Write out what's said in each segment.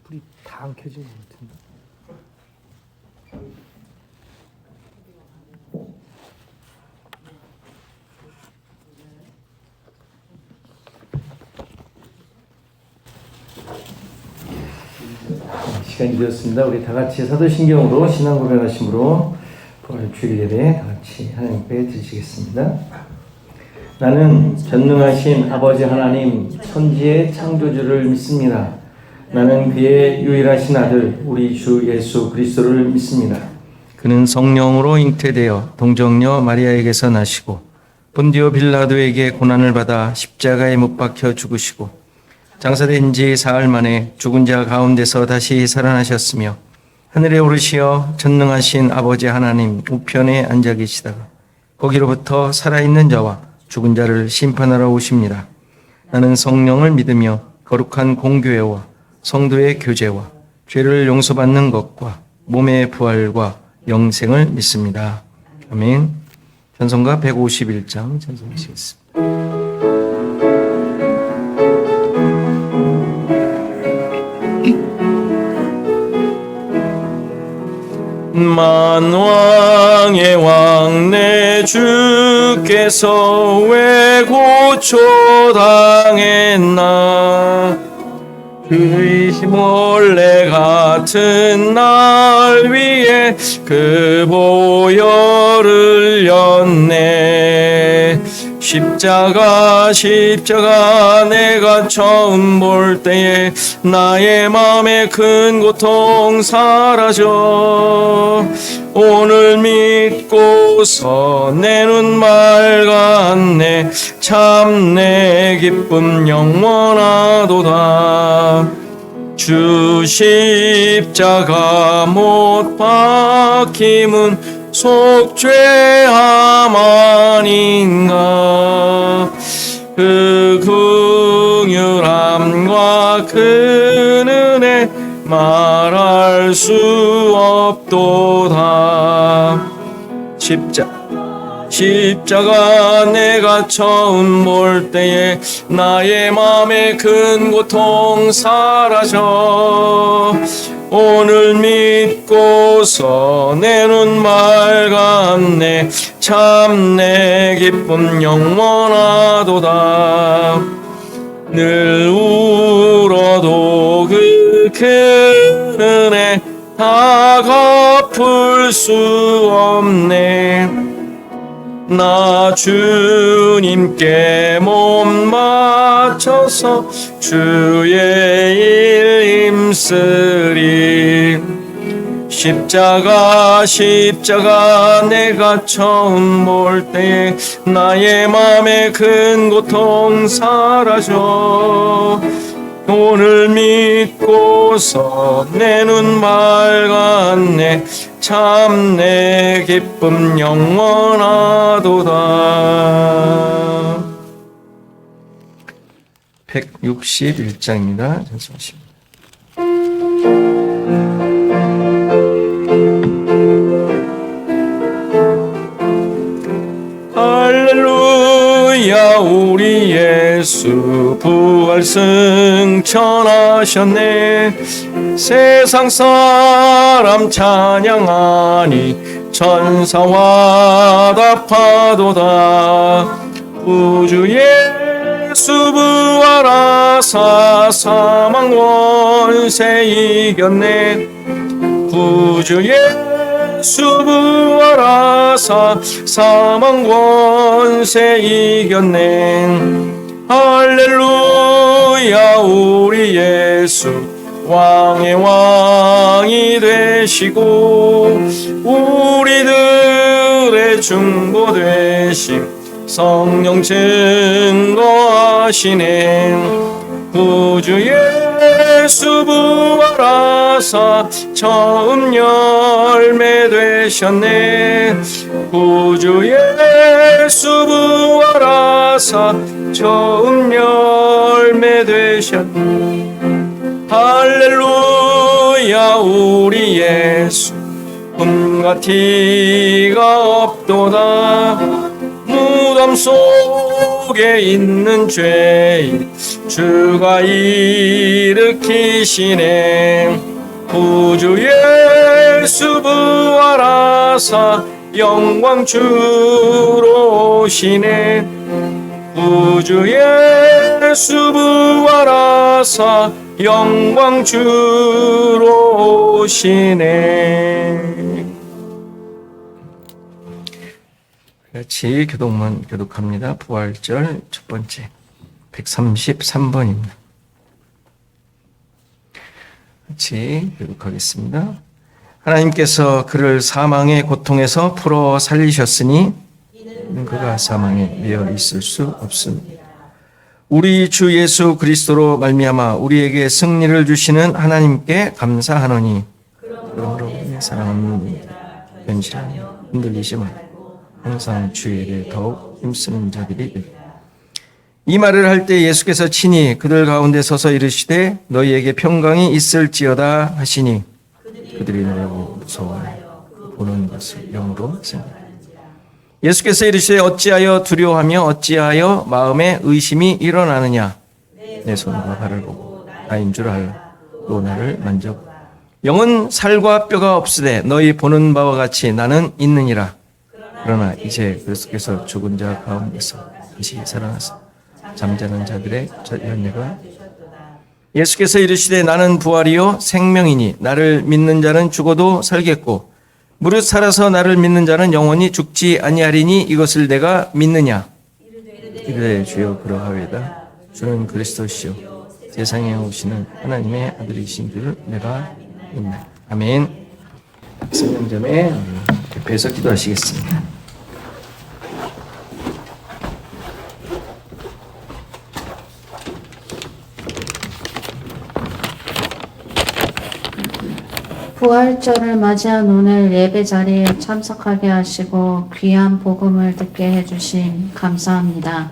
불이 다 안 켜진 것 같은데. 시간이 되었습니다. 우리 다 같이 사도신경으로 신앙 고백하심으로 부활 주일 예배 다 같이 하나님께 드리시겠습니다. 나는 전능하신 아버지 하나님 천지의 창조주를 믿습니다. 나는 그의 유일하신 아들 우리 주 예수 그리스도를 믿습니다. 그는 성령으로 잉태되어 동정녀 마리아에게서 나시고 본디오 빌라도에게 고난을 받아 십자가에 못 박혀 죽으시고 장사된 지 사흘 만에 죽은 자 가운데서 다시 살아나셨으며 하늘에 오르시어 전능하신 아버지 하나님 우편에 앉아 계시다가 거기로부터 살아있는 자와 죽은 자를 심판하러 오십니다. 나는 성령을 믿으며 거룩한 공교회와 성도의 교제와 죄를 용서받는 것과 몸의 부활과 영생을 믿습니다. 아멘. 찬송가 151장 찬송하시겠습니다. 만왕의 왕 내 주께서 왜 고초당했나 그의 몰래 같은 날 위에 그 보혈을 흘렸네. 십자가 내가 처음 볼 때에 나의 맘에 큰 고통 사라져 오늘 믿고서 내 눈 맑았네. 참 내 기쁨 영원하도다. 주 십자가 못 박힘은 속죄함 아닌가. 그 긍휼함과 그 은혜 말할 수 없도다. 십자가 내가 처음 볼 때에 나의 맘에 큰 고통 사라져 오늘 믿고서 내 눈 맑았네. 참 내 기쁨 영원하도다. 늘 울어도 그 큰 은혜 다 갚을 수 없네. 나 주님께 몸 바쳐서 주의 일 힘쓰리. 십자가 내가 처음 볼 때에 나의 맘에 큰 고통 사라져 오늘 믿고서 내 눈 맑았네. 참 내 기쁨 영원하도다. 161장입니다. 찬송하십니다. 할렐루야 우리 예수 부활 승천하셨네. 세상 사람 찬양하니 천사와 답하도다. 우주 예수 부활하사 사망 원세 이겼네. 구주 예수 부활하사 사망 원세 이겼네. 할렐루야 우리 예수 왕의 왕이 되시고 우리들의 중보 되심 성령 증거하시네. 구주 예수 부활하사 처음 열매 되셨네. 구주 예수 부활하사 처음 열매 되셨네. 할렐루야 우리 예수 흠과 티가 없도다. 무덤 속에 있는 죄 주가 일으키시네. 구주 예수 부활하사 영광 주로 오시네. 구주 예수 부활하사 영광 주로 오시네. 같이 교독합니다. 부활절 첫 번째 133번입니다. 같이 교독하겠습니다. 하나님께서 그를 사망의 고통에서 풀어 살리셨으니 그가 사망에 매여 있을 수 없습니다. 우리 주 예수 그리스도로 말미암아 우리에게 승리를 주시는 하나님께 감사하노니 그러므로 사랑하는 견실하며 흔들리지 말고 항상 주의 일에 더욱 힘쓰는 자들이 되리라. 이 말을 할 때 예수께서 친히 그들 가운데 서서 이르시되 너희에게 평강이 있을지어다 하시니 그들이 너를 무서워하여 보는 것을 영으로 생각하니라. 예수께서 이르시되 어찌하여 두려워하며 어찌하여 마음에 의심이 일어나느냐. 내 손과 발을 보고 나인 줄 알라. 또 나를 만져보라. 영은 살과 뼈가 없으되 너희 보는 바와 같이 나는 있느니라. 그러나 이제 그리스도께서 죽은 자 가운데서 다시 살아나서 잠자는 자들의 열매가 예수께서 이르시되 나는 부활이요 생명이니 나를 믿는 자는 죽어도 살겠고 무릇 살아서 나를 믿는 자는 영원히 죽지 아니하리니 이것을 내가 믿느냐. 이르되 주여 그러하외다. 주는 그리스도시요 세상에 오시는 하나님의 아들이신 줄을 내가 믿나이다. 아멘. 성령점에 대표해서 기도하시겠습니다. 부활절을 맞이한 오늘 예배 자리에 참석하게 하시고 귀한 복음을 듣게 해주심 감사합니다.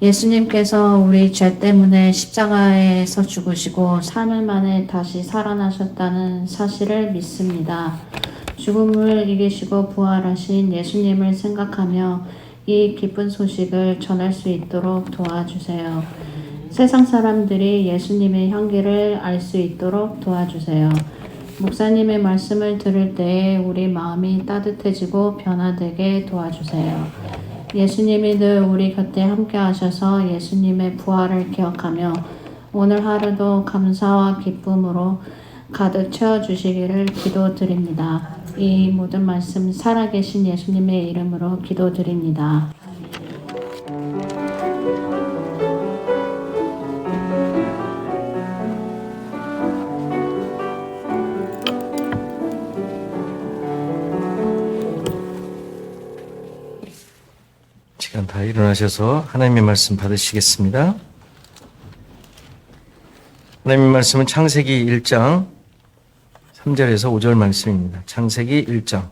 예수님께서 우리 죄 때문에 십자가에서 죽으시고 3일 만에 다시 살아나셨다는 사실을 믿습니다. 죽음을 이기시고 부활하신 예수님을 생각하며 이 기쁜 소식을 전할 수 있도록 도와주세요. 세상 사람들이 예수님의 향기를 알 수 있도록 도와주세요. 목사님의 말씀을 들을 때에 우리 마음이 따뜻해지고 변화되게 도와주세요. 예수님이 늘 우리 곁에 함께 하셔서 예수님의 부활을 기억하며 오늘 하루도 감사와 기쁨으로 가득 채워주시기를 기도드립니다. 이 모든 말씀 살아계신 예수님의 이름으로 기도드립니다. 시간 다 일어나셔서 하나님의 말씀 받으시겠습니다. 하나님의 말씀은 창세기 1장 3절에서 5절 말씀입니다. 창세기 1장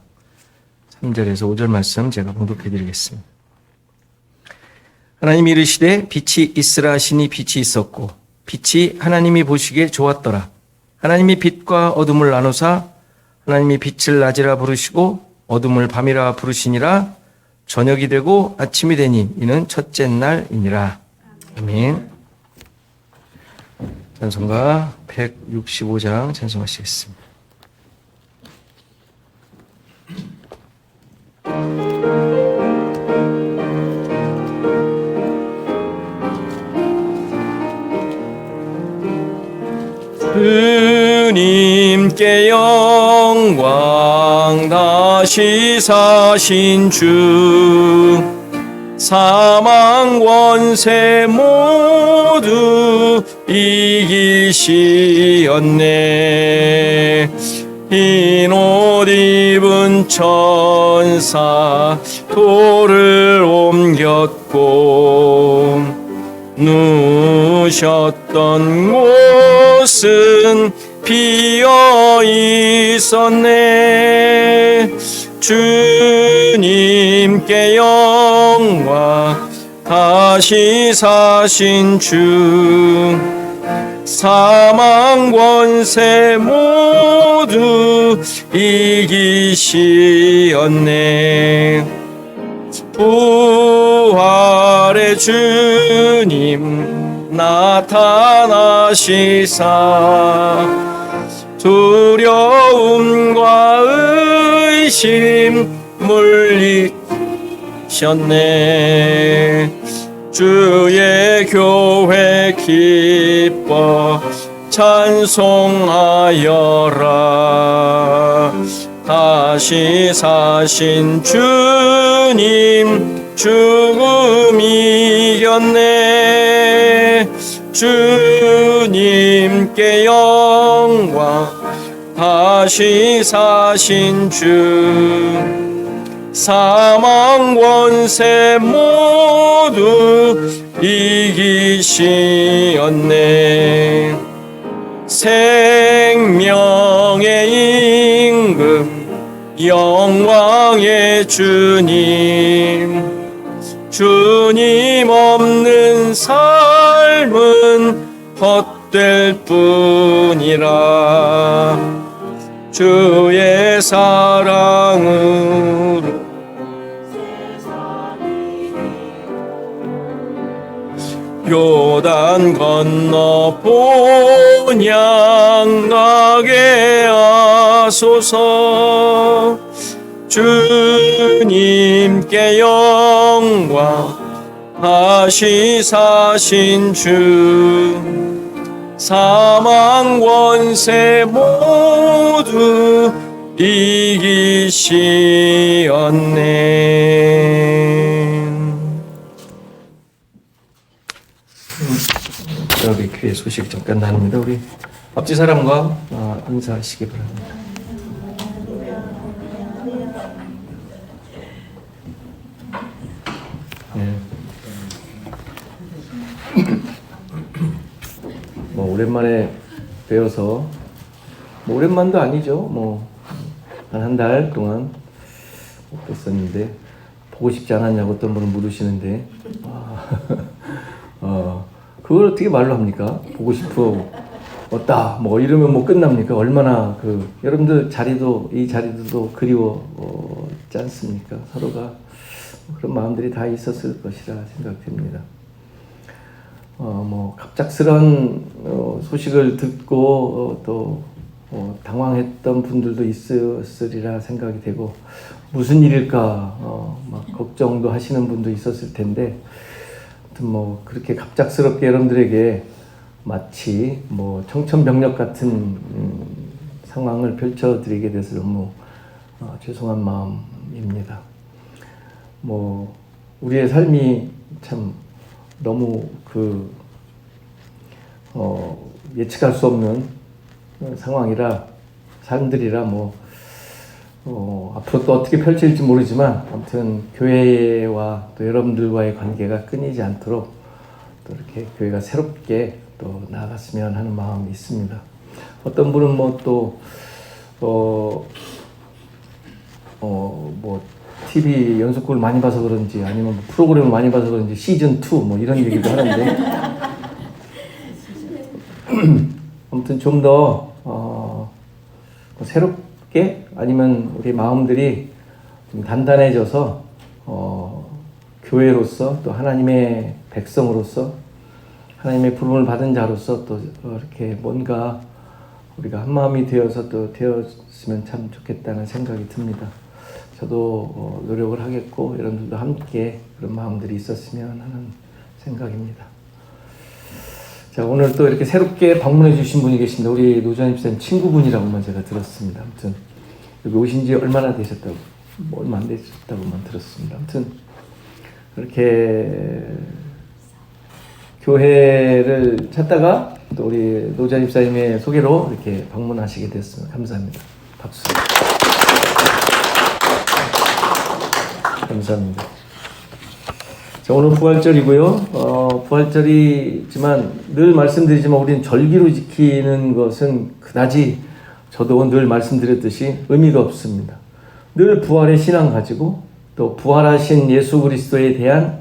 3절에서 5절 말씀 제가 봉독해 드리겠습니다. 하나님이 이르시되 빛이 있으라 하시니 빛이 있었고 빛이 하나님이 보시기에 좋았더라. 하나님이 빛과 어둠을 나누사 하나님이 빛을 낮이라 부르시고 어둠을 밤이라 부르시니라. 저녁이 되고 아침이 되니 이는 첫째 날이니라. 아멘. 찬송가 165장 찬송하시겠습니다. 주님께 영광 다시 사신 주 사망 권세 모두 이기시었네. 흰 옷 입은 천사 돌을 옮겼고 누우셨던 곳은 비어 있었네. 주님께 영광 다시 사신 주 사망 권세 모두 이기시었네. 부활의 주님 나타나시사 두려움과 의심 물리셨네. 주의 교회 기뻐 찬송하여라. 다시 사신 주님 죽음 이겼네. 주님께 영광. 다시 사신 주. 사망 권세 모두 이기시었네. 생명의 임금 영광의 주님. 주님 없는 삶은 헛될 뿐이라. 주의 사랑으로 요단 건너 본향 가게 하소서. 주님께 영광. 다시 사신 주. 사망 권세 모두 이기시었네. 여기 교회 소식 잠깐 나눕니다. 우리 앞뒤 사람과 인사하시기 바랍니다. 네. 뭐 오랜만에 뵈어서 뭐 오랜만도 아니죠. 뭐 한 달 동안 못 뵀었는데 보고 싶지 않았냐고 어떤 분은 물으시는데 그걸 어떻게 말로 합니까? 보고 싶었다 뭐 이러면 뭐 끝납니까? 얼마나 여러분들 이 자리도 그리웠지 않습니까? 서로가 그런 마음들이 다 있었을 것이라 생각됩니다. 뭐 갑작스런 소식을 듣고 또 당황했던 분들도 있으리라 생각이 되고 무슨 일일까 막 걱정도 하시는 분도 있었을 텐데 아무튼 뭐 그렇게 갑작스럽게 여러분들에게 마치 뭐 청천벽력 같은 상황을 펼쳐드리게 돼서 너무 죄송한 마음입니다. 뭐 우리의 삶이 참 너무 예측할 수 없는 상황이라 사람들이라 앞으로 또 어떻게 펼쳐질지 모르지만 아무튼 교회와 또 여러분들과의 관계가 끊이지 않도록 또 이렇게 교회가 새롭게 또 나아갔으면 하는 마음이 있습니다. 어떤 분은 TV 연속극을 많이 봐서 그런지 아니면 프로그램을 많이 봐서 그런지 시즌2 뭐 이런 얘기도 하는데 아무튼 좀 더 새롭게 아니면 우리 마음들이 좀 단단해져서 교회로서 또 하나님의 백성으로서 하나님의 부름을 받은 자로서 또 이렇게 뭔가 우리가 한 마음이 되어서 또 되었으면 참 좋겠다는 생각이 듭니다. 저도 노력을 하겠고 여러분들도 함께 그런 마음들이 있었으면 하는 생각입니다. 자, 오늘 또 이렇게 새롭게 방문해 주신 분이 계십니다. 우리 노전 집사님 친구분이라고만 제가 들었습니다. 아무튼 여기 오신 지 얼마나 되셨다고, 얼마 안 되셨다고만 들었습니다. 아무튼 그렇게 교회를 찾다가 또 우리 노전 집사님의 소개로 이렇게 방문하시게 됐습니다. 감사합니다. 박수. 감사합니다. 자, 오늘 부활절이고요. 부활절이지만 늘 말씀드리지만 우리는 절기로 지키는 것은 그다지 저도 늘 말씀드렸듯이 의미가 없습니다. 늘 부활의 신앙 가지고 또 부활하신 예수 그리스도에 대한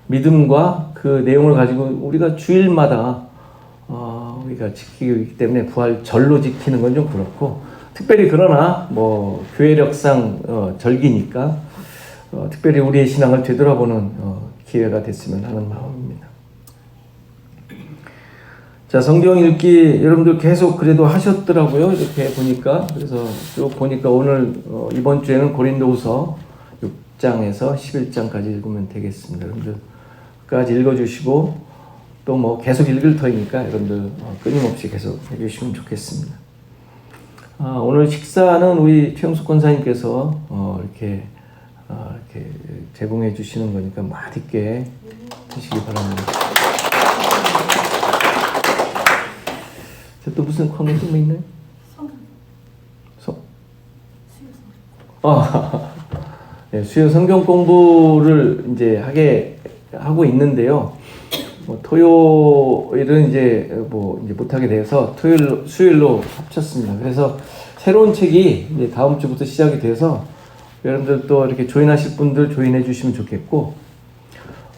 믿음과 그 내용을 가지고 우리가 주일마다 우리가 지키고 있기 때문에 부활절로 지키는 건 좀 그렇고, 특별히 그러나 뭐 교회력상 절기니까 특별히 우리의 신앙을 되돌아보는 기회가 됐으면 하는 마음입니다. 자, 성경 읽기 여러분들 계속 그래도 하셨더라고요. 이렇게 보니까. 그래서 쭉 보니까 오늘 이번 주에는 고린도후서 6장에서 11장까지 읽으면 되겠습니다. 여러분들 끝까지 읽어주시고 또 뭐 계속 읽을 터이니까 여러분들 끊임없이 계속 해주시면 좋겠습니다. 오늘 식사는 우리 최영숙 권사님께서 이렇게 제공해 주시는 거니까 맛있게 드시기 바랍니다. 또 무슨 광고 좀 있나요? 네, 수요 성경 공부를 이제 하고 있는데요. 뭐 토요일은 이제 못하게 돼서 수요일로 합쳤습니다. 그래서 새로운 책이 이제 다음 주부터 시작이 돼서 여러분들 또 이렇게 조인하실 분들 조인해 주시면 좋겠고,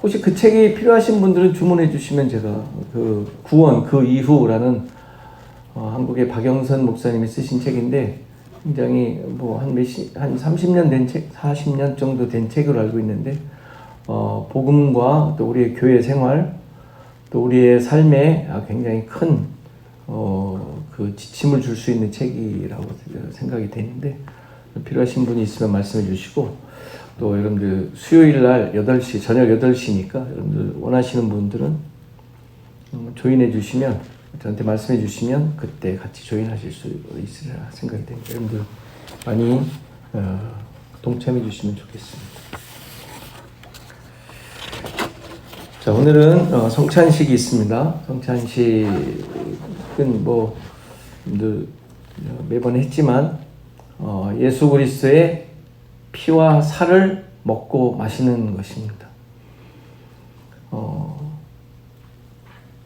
혹시 그 책이 필요하신 분들은 주문해 주시면 제가 그 구원 그 이후라는 한국의 박영선 목사님이 쓰신 책인데 굉장히 한 30년 된 책, 40년 정도 된 책으로 알고 있는데 복음과 또 우리의 교회 생활 또 우리의 삶에 굉장히 큰 그 지침을 줄 수 있는 책이라고 생각이 되는데, 필요하신 분이 있으면 말씀해 주시고, 또 여러분들 수요일 날 8시 저녁 8시니까 여러분들 원하시는 분들은 조인해 주시면, 저한테 말씀해 주시면 그때 같이 조인하실 수 있으리라 생각이 됩니다. 여러분들 많이 동참해 주시면 좋겠습니다. 자, 오늘은 성찬식이 있습니다. 성찬식은 여러분들 매번 했지만 예수 그리스도의 피와 살을 먹고 마시는 것입니다.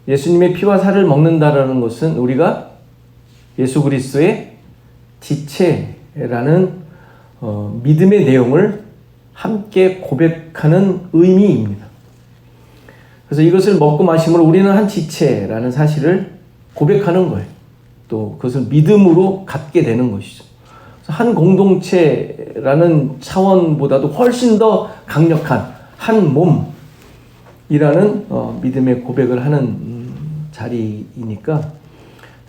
예수님의 피와 살을 먹는다라는 것은 우리가 예수 그리스도의 지체라는 믿음의 내용을 함께 고백하는 의미입니다. 그래서 이것을 먹고 마심으로 우리는 한 지체라는 사실을 고백하는 거예요. 또 그것을 믿음으로 갖게 되는 것이죠. 그래서 한 공동체라는 차원보다도 훨씬 더 강력한 한 몸이라는 믿음의 고백을 하는 자리이니까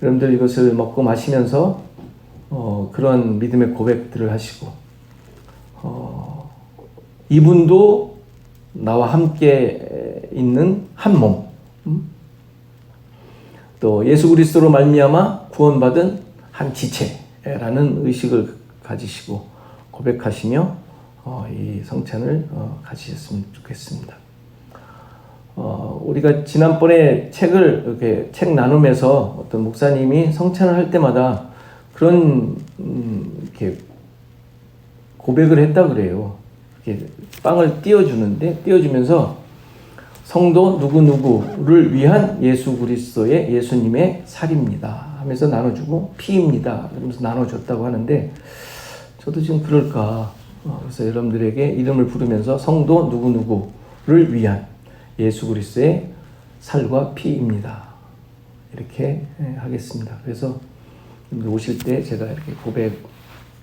여러분들 이것을 먹고 마시면서 그런 믿음의 고백들을 하시고 이분도 나와 함께 있는 한 몸, 또 예수 그리스도로 말미암아 구원받은 한 지체라는 의식을 가지시고 고백하시며 이 성찬을 가지셨으면 좋겠습니다. 우리가 지난번에 이렇게 책 나눔에서 어떤 목사님이 성찬을 할 때마다 그런 이렇게 고백을 했다 그래요. 이렇게 빵을 띄워주면서 성도 누구누구를 위한 예수 그리스도의 예수님의 살입니다 하면서 나눠주고 피입니다 하면서 나눠줬다고 하는데, 저도 지금 그럴까, 그래서 여러분들에게 이름을 부르면서 성도 누구누구를 위한 예수 그리스도의 살과 피입니다 이렇게 하겠습니다. 그래서 오실 때 제가 이렇게 고백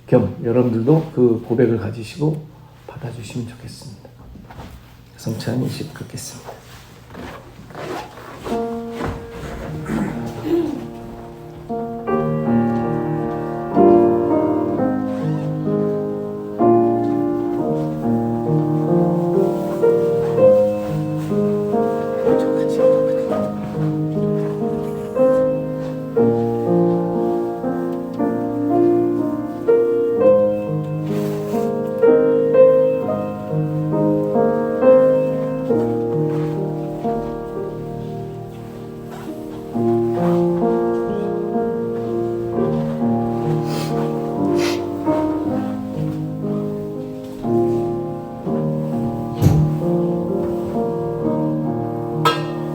겸 여러분들도 그 고백을 가지시고 받아주시면 좋겠습니다. 성찬 인식 갖겠습니다.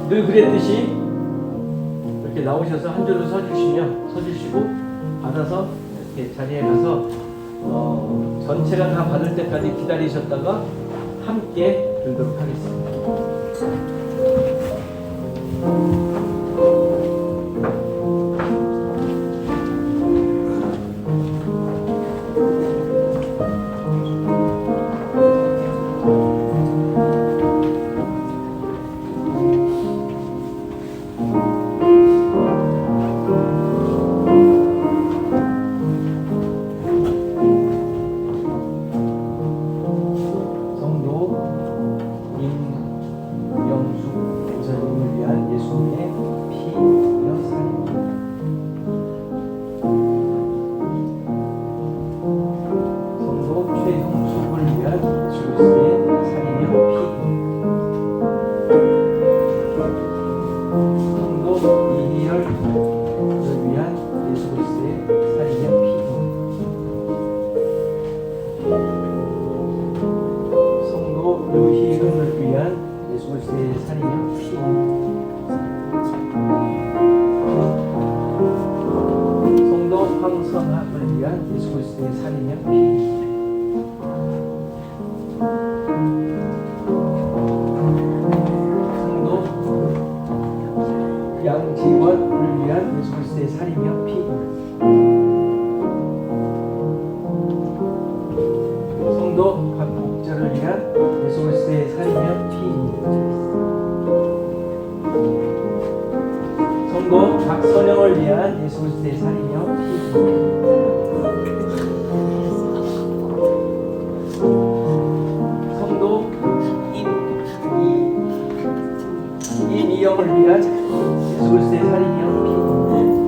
늘 그랬듯이 이렇게 나오셔서 한 줄로 서주시고 받아서 이렇게 자리에 가서 전체가 다 받을 때까지 기다리셨다가 함께 들도록 하겠습니다. 성도 각 목자를 위한 예수 그리스도의 살이며 피입니다. 성도 각 선영을 위한 예수 그리스도의 살이며 피입니다. 성도 임이영을 위한 예수 그리스도의 살이며 피입니다.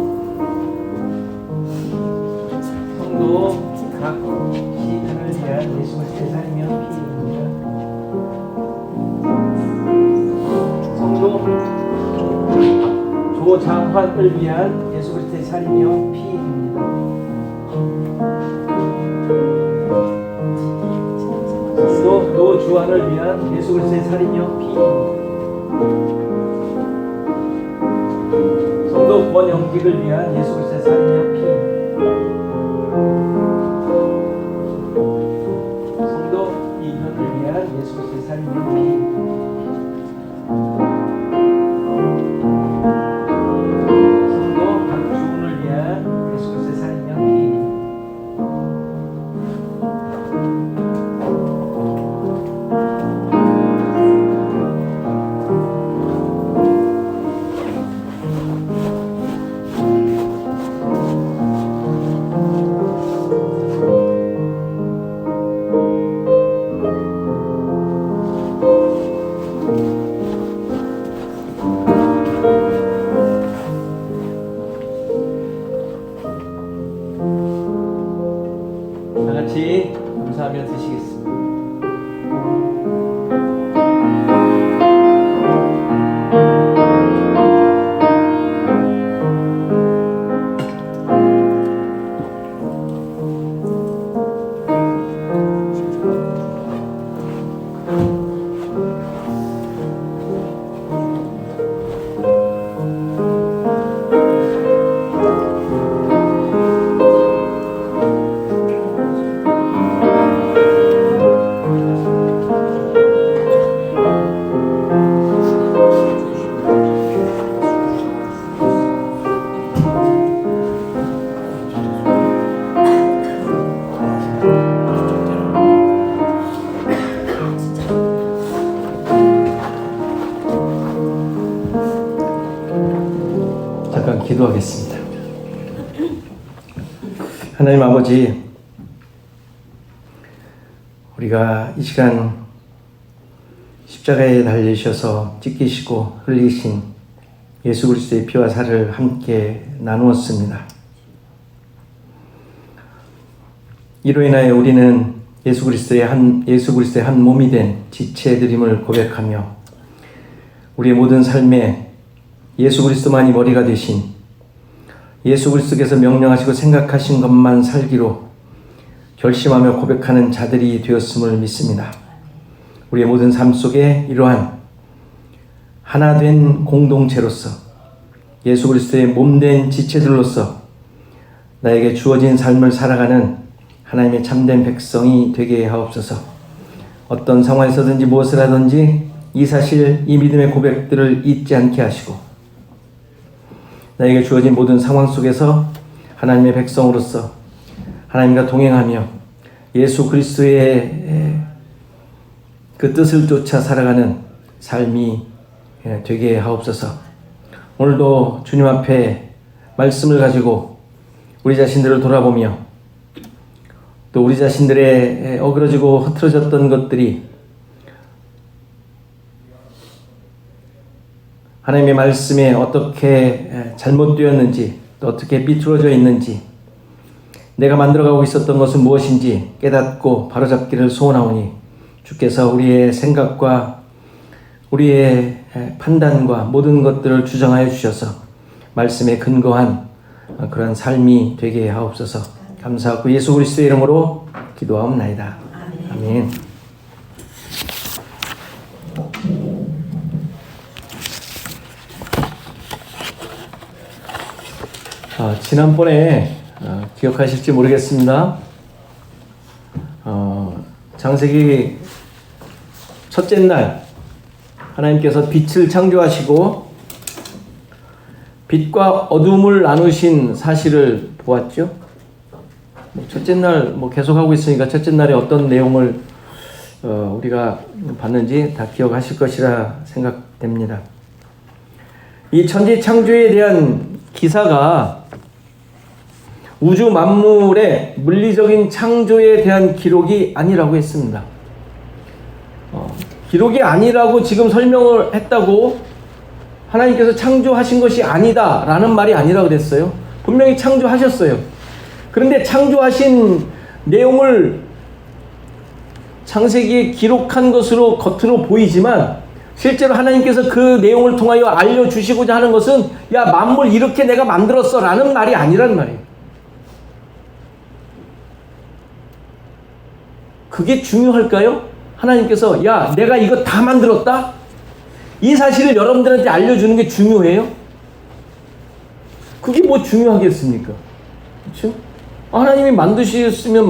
성도 각 시인을 위한 예수 그리스도의 살이며 피입니다. 성도 조장환을 위한 예수 그리스도의 살이며 피입니다. 성도 노주환을 위한 예수 그리스도의 살이며 피입니다. 성도 권영직을 위한 예수 그리스도의 살이며 피입니다. 성도 이현을 위한 예수 그리스도의 살이며 피입니다. 성도 박주훈을 위한 예수 그리스도의 살이며 피입니다. 다 같이 감사하며 드시겠습니다. 잠깐 기도하겠습니다. 하나님 아버지, 우리가 이 시간 십자가에 달리셔서 찢기시고 흘리신 예수 그리스도의 피와 살을 함께 나누었습니다. 이로 인하여 우리는 예수 그리스도의 한 몸이 된 지체들임을 고백하며 우리의 모든 삶에 예수 그리스도만이 머리가 되신, 예수 그리스도께서 명령하시고 생각하신 것만 살기로 결심하며 고백하는 자들이 되었음을 믿습니다. 우리의 모든 삶 속에 이러한 하나 된 공동체로서 예수 그리스도의 몸된 지체들로서 나에게 주어진 삶을 살아가는 하나님의 참된 백성이 되게 하옵소서. 어떤 상황에서든지 무엇을 하든지 이 사실, 이 믿음의 고백들을 잊지 않게 하시고 나에게 주어진 모든 상황 속에서 하나님의 백성으로서 하나님과 동행하며 예수 그리스도의 그 뜻을 쫓아 살아가는 삶이 되게 하옵소서. 오늘도 주님 앞에 말씀을 가지고 우리 자신들을 돌아보며 또 우리 자신들의 어그러지고 흐트러졌던 것들이 하나님의 말씀에 어떻게 잘못되었는지, 또 어떻게 비틀어져 있는지, 내가 만들어가고 있었던 것은 무엇인지 깨닫고 바로잡기를 소원하오니 주께서 우리의 생각과 우리의 판단과 모든 것들을 주장하여 주셔서 말씀에 근거한 그런 삶이 되게 하옵소서. 감사하고 예수 그리스도의 이름으로 기도하옵나이다. 아멘. 지난번에 기억하실지 모르겠습니다. 창세기 첫째 날 하나님께서 빛을 창조하시고 빛과 어둠을 나누신 사실을 보았죠. 첫째 날 계속하고 있으니까 첫째 날에 어떤 내용을 우리가 봤는지 다 기억하실 것이라 생각됩니다. 이 천지 창조에 대한 기사가 우주 만물의 물리적인 창조에 대한 기록이 아니라고 했습니다. 기록이 아니라고 지금 설명을 했다고 하나님께서 창조하신 것이 아니다라는 말이 아니라고 그랬어요. 분명히 창조하셨어요. 그런데 창조하신 내용을 창세기에 기록한 것으로 겉으로 보이지만 실제로 하나님께서 그 내용을 통하여 알려주시고자 하는 것은 야 만물 이렇게 내가 만들었어 라는 말이 아니란 말이에요. 그게 중요할까요? 하나님께서 야 내가 이거 다 만들었다? 이 사실을 여러분들한테 알려주는 게 중요해요? 그게 뭐 중요하겠습니까? 그렇죠? 하나님이 만드셨으면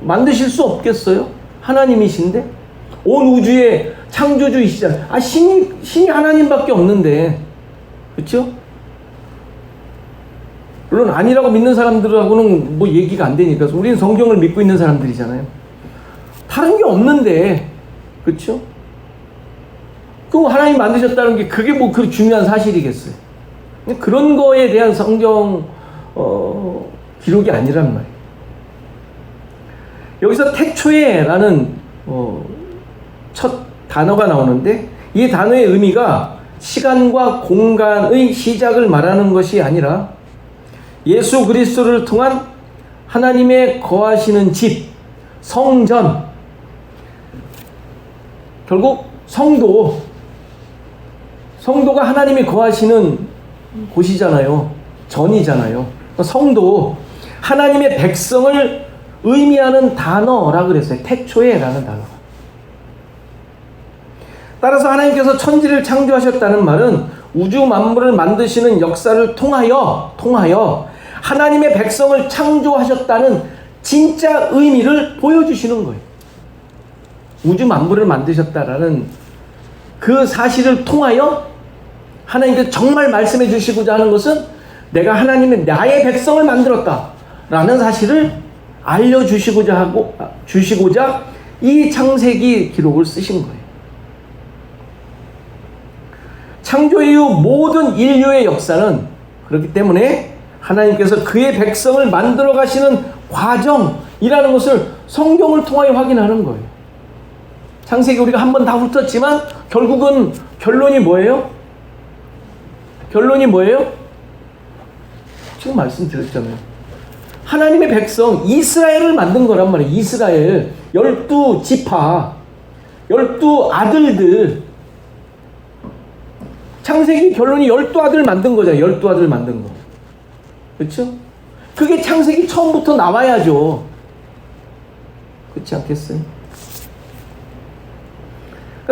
만드실 수 없겠어요? 하나님이신데 온 우주의 창조주이시잖아요. 신이 하나님밖에 없는데, 그렇죠? 물론 아니라고 믿는 사람들하고는 뭐 얘기가 안 되니까 우리는 성경을 믿고 있는 사람들이잖아요. 다른 게 없는데, 그렇죠? 그럼 하나님 만드셨다는 게 그게 뭐 그 중요한 사실이겠어요? 그런 거에 대한 성경 기록이 아니란 말이에요. 여기서 태초에라는 첫 단어가 나오는데 이 단어의 의미가 시간과 공간의 시작을 말하는 것이 아니라 예수 그리스도를 통한 하나님의 거하시는 집, 성전, 결국 성도가 하나님이 거하시는 곳이잖아요. 전이잖아요. 성도, 하나님의 백성을 의미하는 단어라 그랬어요. 태초에라는 단어가. 따라서 하나님께서 천지를 창조하셨다는 말은 우주 만물을 만드시는 역사를 통하여 하나님의 백성을 창조하셨다는 진짜 의미를 보여주시는 거예요. 우주 만물을 만드셨다라는 그 사실을 통하여 하나님께서 정말 말씀해 주시고자 하는 것은 내가 하나님의 나의 백성을 만들었다라는 사실을 알려주시고자 이 창세기 기록을 쓰신 거예요. 창조 이후 모든 인류의 역사는 그렇기 때문에 하나님께서 그의 백성을 만들어 가시는 과정이라는 것을 성경을 통하여 확인하는 거예요. 창세기 우리가 한 번 다 훑었지만 결국은 결론이 뭐예요? 지금 말씀드렸잖아요. 하나님의 백성 이스라엘을 만든 거란 말이에요. 이스라엘 12지파 12아들들 창세기 결론이 12아들 만든 거잖아요. 12아들 만든 거. 그렇죠? 그게 창세기 처음부터 나와야죠. 그렇지 않겠어요?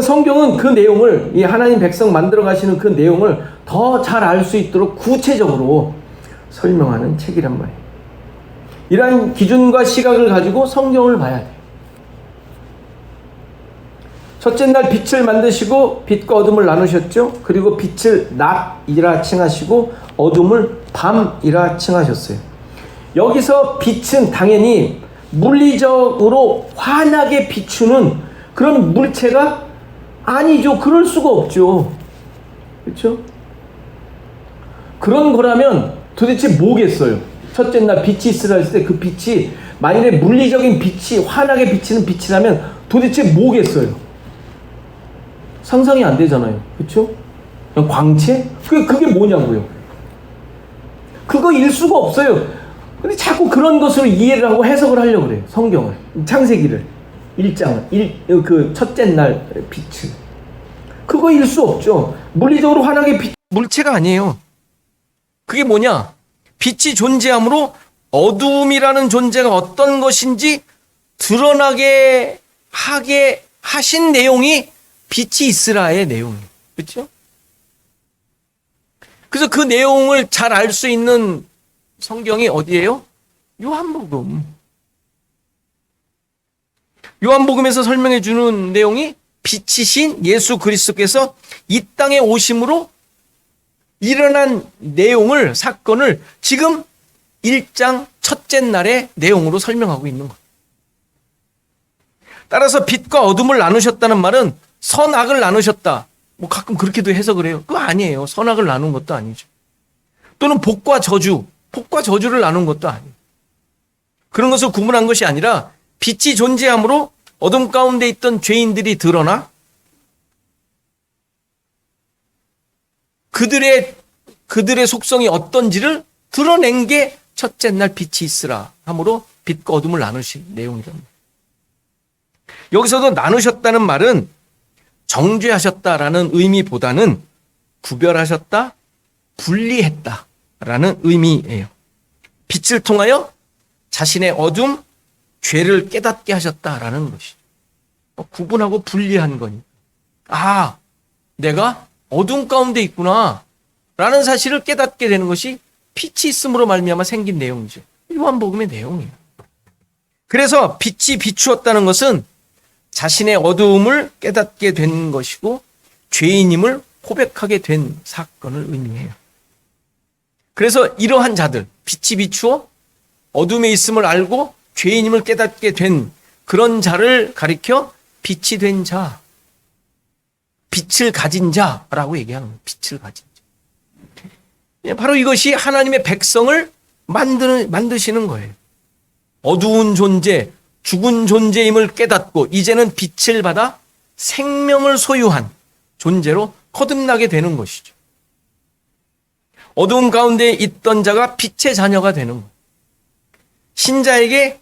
성경은 그 내용을 이 하나님 백성 만들어 가시는 그 내용을 더 잘 알 수 있도록 구체적으로 설명하는 책이란 말이에요. 이러한 기준과 시각을 가지고 성경을 봐야 돼요. 첫째 날 빛을 만드시고 빛과 어둠을 나누셨죠. 그리고 빛을 낮이라 칭하시고 어둠을 밤이라 칭하셨어요. 여기서 빛은 당연히 물리적으로 환하게 비추는 그런 물체가 아니죠. 그럴 수가 없죠. 그렇죠? 그런 거라면 도대체 뭐겠어요? 첫째 날 빛이 있으라 했을 때 그 빛이 만일에 물리적인 빛이 환하게 비치는 빛이라면 도대체 뭐겠어요? 상상이 안 되잖아요. 그렇죠? 그냥 광채? 그게 뭐냐고요? 그거일 수가 없어요. 근데 자꾸 그런 것으로 이해를 하고 해석을 하려고 그래요. 성경을. 창세기를. 1장을. 그 첫째 날 빛을. 그거일 수 없죠. 물리적으로 환하게 물체가 아니에요. 그게 뭐냐? 빛이 존재함으로 어둠이라는 존재가 어떤 것인지 드러나게 하게 하신 내용이 빛이 있으라의 내용이에요. 그렇죠? 그래서 그 내용을 잘 알 수 있는 성경이 어디예요? 요한복음. 요한복음에서 설명해 주는 내용이 빛이신 예수 그리스도께서 이 땅에 오심으로 일어난 내용을, 사건을 지금 1장, 첫째 날의 내용으로 설명하고 있는 거예요. 따라서 빛과 어둠을 나누셨다는 말은 선악을 나누셨다. 뭐 가끔 그렇게도 해석을 해요. 그거 아니에요. 선악을 나눈 것도 아니죠. 또는 복과 저주, 복과 저주를 나눈 것도 아니에요. 그런 것을 구분한 것이 아니라 빛이 존재함으로 어둠 가운데 있던 죄인들이 드러나 그들의 속성이 어떤지를 드러낸 게 첫째 날 빛이 있으라 함으로 빛과 어둠을 나누신 내용이랍니다. 여기서도 나누셨다는 말은 정죄하셨다라는 의미보다는 구별하셨다, 분리했다라는 의미예요. 빛을 통하여 자신의 어둠, 죄를 깨닫게 하셨다라는 것이죠. 구분하고 분리한 거니까. 아, 내가 어둠 가운데 있구나 라는 사실을 깨닫게 되는 것이 빛이 있음으로 말미암아 생긴 내용이죠. 요한복음의 내용이에요. 그래서 빛이 비추었다는 것은 자신의 어두움을 깨닫게 된 것이고 죄인임을 고백하게 된 사건을 의미해요. 그래서 이러한 자들, 빛이 비추어 어둠에 있음을 알고 죄인임을 깨닫게 된 그런 자를 가리켜 빛이 된 자, 빛을 가진 자라고 얘기하는 거예요. 빛을 가진 자. 바로 이것이 하나님의 백성을 만드시는 거예요. 어두운 존재, 죽은 존재임을 깨닫고 이제는 빛을 받아 생명을 소유한 존재로 거듭나게 되는 것이죠. 어두운 가운데 있던 자가 빛의 자녀가 되는 거예요. 신자에게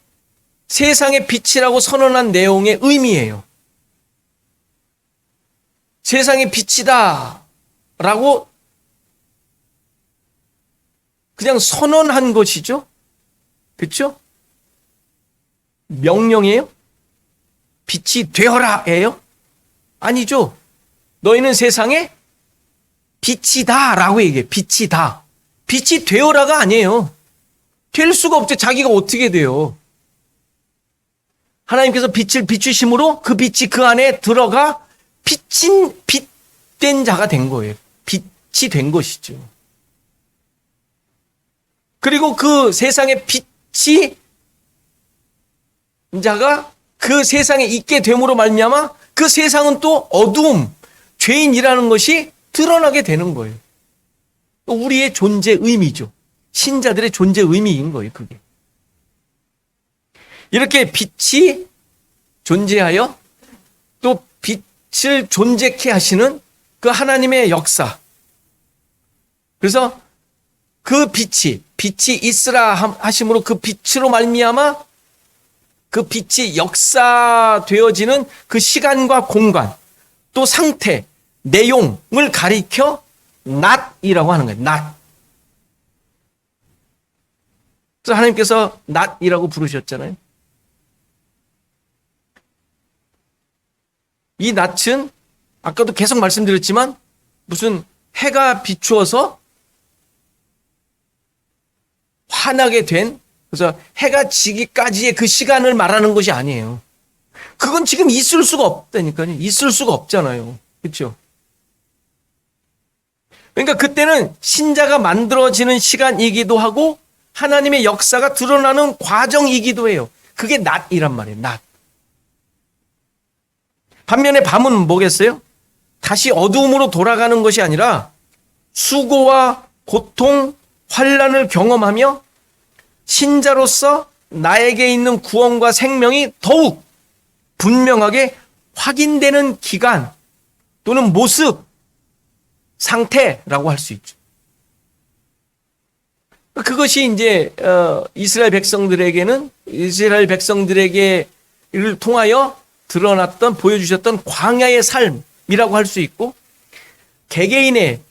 세상의 빛이라고 선언한 내용의 의미예요. 세상의 빛이다 라고 그냥 선언한 것이죠. 그렇죠? 명령이에요? 빛이 되어라예요? 아니죠. 너희는 세상에 빛이다 라고 얘기해요. 빛이다. 빛이 되어라가 아니에요. 될 수가 없죠. 자기가 어떻게 돼요. 하나님께서 빛을 비추심으로 그 빛이 그 안에 들어가 빛된 자가 된 거예요. 빛이 된 것이죠. 그리고 그 세상에 빛이 자가 그 세상에 있게 됨으로 말미암아 그 세상은 또 어두움, 죄인이라는 것이 드러나게 되는 거예요. 우리의 존재 의미죠. 신자들의 존재 의미인 거예요, 그게. 이렇게 빛이 존재하여 또 빛을 존재케 하시는 그 하나님의 역사. 그래서 그 빛이 있으라 하심으로 그 빛으로 말미암아 그 빛이 역사되어지는 그 시간과 공간, 또 상태, 내용을 가리켜 낮이라고 하는 거예요. 낮. 그래서 하나님께서 낮이라고 부르셨잖아요. 이 낮은 아까도 계속 말씀드렸지만 무슨 해가 비추어서 환하게 된, 그래서 해가 지기까지의 그 시간을 말하는 것이 아니에요. 그건 지금 있을 수가 없다니까요. 있을 수가 없잖아요. 그렇죠? 그러니까 그때는 신자가 만들어지는 시간이기도 하고 하나님의 역사가 드러나는 과정이기도 해요. 그게 낮이란 말이에요. 낮. 반면에 밤은 뭐겠어요? 다시 어두움으로 돌아가는 것이 아니라 수고와 고통, 환난을 경험하며 신자로서 나에게 있는 구원과 생명이 더욱 분명하게 확인되는 기간 또는 모습, 상태라고 할 수 있죠. 그것이 이제 이스라엘 백성들에게를 통하여 드러났던, 보여주셨던 광야의 삶이라고 할 수 있고,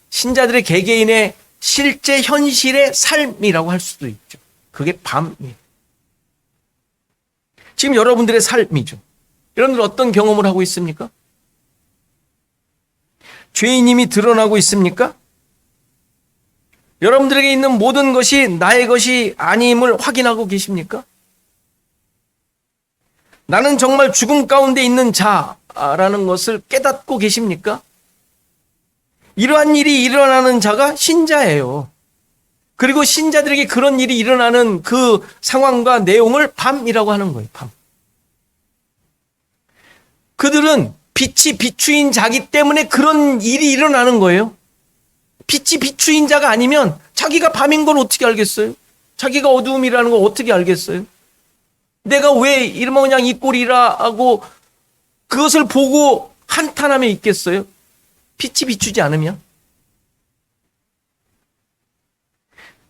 신자들의 개개인의 실제 현실의 삶이라고 할 수도 있죠. 그게 밤이에요. 지금 여러분들의 삶이죠. 여러분들 어떤 경험을 하고 있습니까? 죄인임이 드러나고 있습니까? 여러분들에게 있는 모든 것이 나의 것이 아님을 확인하고 계십니까? 나는 정말 죽음 가운데 있는 자라는 것을 깨닫고 계십니까? 이러한 일이 일어나는 자가 신자예요. 그리고 신자들에게 그런 일이 일어나는 그 상황과 내용을 밤이라고 하는 거예요. 밤. 그들은 빛이 비추인 자기 때문에 그런 일이 일어나는 거예요. 빛이 비추인 자가 아니면 자기가 밤인 걸 어떻게 알겠어요? 자기가 어두움이라는 걸 어떻게 알겠어요? 내가 왜 이러면 그냥 이 꼴이라 하고 그것을 보고 한탄하며 있겠어요? 빛이 비추지 않으면?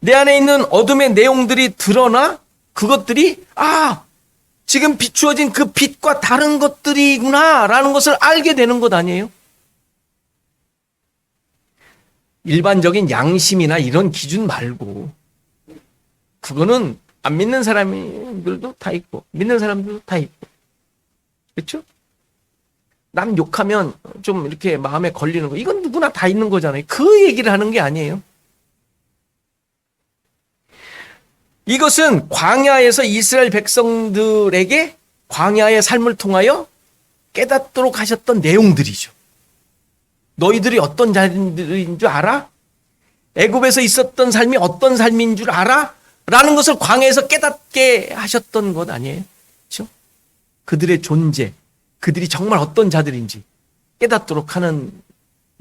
내 안에 있는 어둠의 내용들이 드러나 그것들이 지금 비추어진 그 빛과 다른 것들이구나 라는 것을 알게 되는 것 아니에요? 일반적인 양심이나 이런 기준 말고 그거는 안 믿는 사람들도 다 있고 믿는 사람들도 다 있고 그렇죠? 남 욕하면 좀 이렇게 마음에 걸리는 거 이건 누구나 다 있는 거잖아요. 그 얘기를 하는 게 아니에요. 이것은 광야에서 이스라엘 백성들에게 광야의 삶을 통하여 깨닫도록 하셨던 내용들이죠. 너희들이 어떤 자들인 줄 알아? 애굽에서 있었던 삶이 어떤 삶인 줄 알아? 라는 것을 광야에서 깨닫게 하셨던 것 아니에요? 그렇죠? 그들의 존재, 그들이 정말 어떤 자들인지 깨닫도록 하는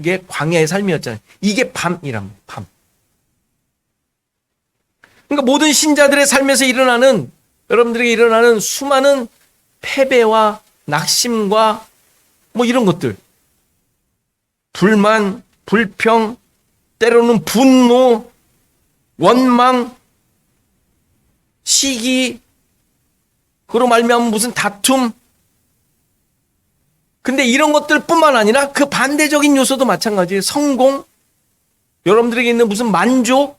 게 광야의 삶이었잖아요. 이게 밤이란 거예요. 밤. 그러니까 모든 신자들의 삶에서 일어나는 여러분들에게 일어나는 수많은 패배와 낙심과 뭐 이런 것들 불만, 불평, 때로는 분노, 원망, 시기 그로 말미암은 무슨 다툼 근데 이런 것들뿐만 아니라 그 반대적인 요소도 마찬가지예요. 성공 여러분들에게 있는 무슨 만족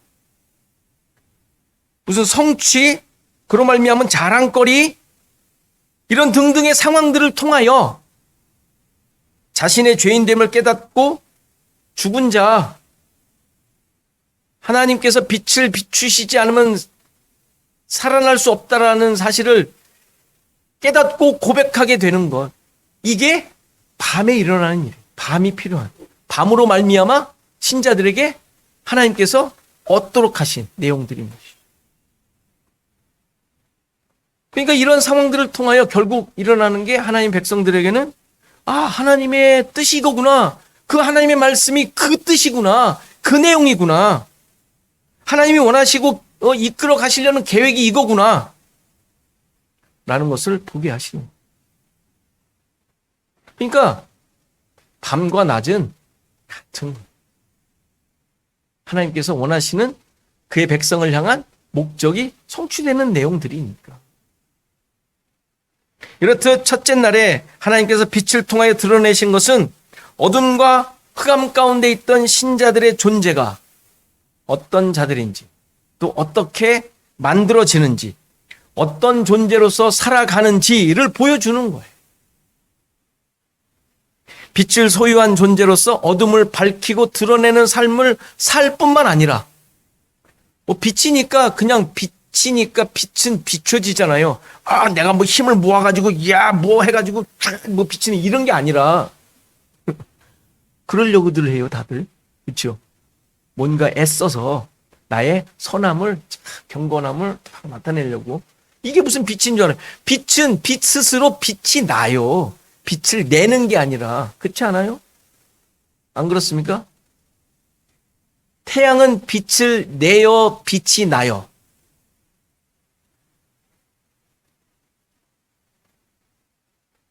무슨 성취, 그로 말미암은 자랑거리 이런 등등의 상황들을 통하여 자신의 죄인됨을 깨닫고 죽은 자 하나님께서 빛을 비추시지 않으면 살아날 수 없다라는 사실을 깨닫고 고백하게 되는 것 이게 밤에 일어나는 일이에요. 밤이 필요한 밤으로 말미암아 신자들에게 하나님께서 얻도록 하신 내용들입니다. 그러니까 이런 상황들을 통하여 결국 일어나는 게 하나님 백성들에게는 하나님의 뜻이 이거구나. 그 하나님의 말씀이 그 뜻이구나. 그 내용이구나. 하나님이 원하시고 이끌어 가시려는 계획이 이거구나. 라는 것을 보게 하시는 거예요. 그러니까 밤과 낮은 같은 거예요. 하나님께서 원하시는 그의 백성을 향한 목적이 성취되는 내용들이니까. 이렇듯 첫째 날에 하나님께서 빛을 통하여 드러내신 것은 어둠과 흑암 가운데 있던 신자들의 존재가 어떤 자들인지 또 어떻게 만들어지는지 어떤 존재로서 살아가는지를 보여주는 거예요. 빛을 소유한 존재로서 어둠을 밝히고 드러내는 삶을 살 뿐만 아니라 빛이니까 그냥 빛이니까 빛은 비춰지잖아요. 내가 뭐 힘을 모아가지고 뭐 해가지고 뭐 비치는 이런 게 아니라 그러려고들 해요 다들. 그렇죠? 뭔가 애써서 나의 선함을 경건함을 나타내려고 이게 무슨 빛인 줄 알아요. 빛은 빛 스스로 빛이 나요. 빛을 내는 게 아니라 그렇지 않아요? 안 그렇습니까? 태양은 빛을 내어 빛이 나요.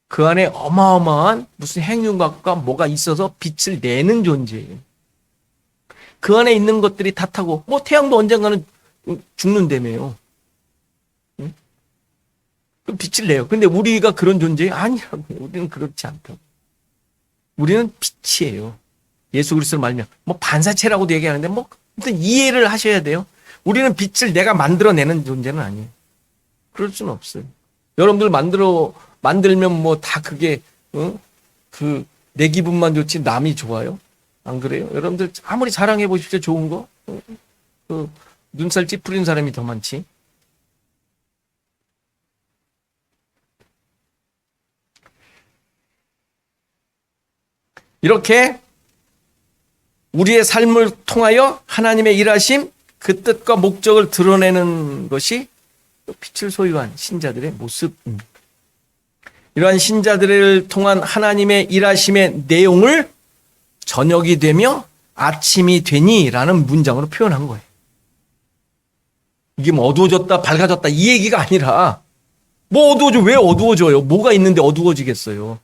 그 안에 어마어마한 무슨 핵융합과 뭐가 있어서 빛을 내는 존재예요. 그 안에 있는 것들이 다 타고 태양도 언젠가는 죽는다며요. 응? 빛을 내요. 근데 우리가 그런 존재예요? 아니라고요. 우리는 그렇지 않다고. 우리는 빛이에요. 예수 그리스도를 말하면 반사체라고도 얘기하는데 일단 이해를 하셔야 돼요. 우리는 빛을 내가 만들어내는 존재는 아니에요. 그럴 수는 없어요. 여러분들 만들면 다 그게 내 기분만 좋지 남이 좋아요? 안 그래요? 여러분들 아무리 자랑해 보십시오. 좋은 거 눈살 찌푸린 사람이 더 많지. 이렇게 우리의 삶을 통하여 하나님의 일하심 그 뜻과 목적을 드러내는 것이 빛을 소유한 신자들의 모습입니다. 이러한 신자들을 통한 하나님의 일하심의 내용을 저녁이 되며 아침이 되니라는 문장으로 표현한 거예요. 이게 뭐 어두워졌다 밝아졌다 이 얘기가 아니라 뭐 어두워져 왜 어두워져요? 뭐가 있는데 어두워지겠어요?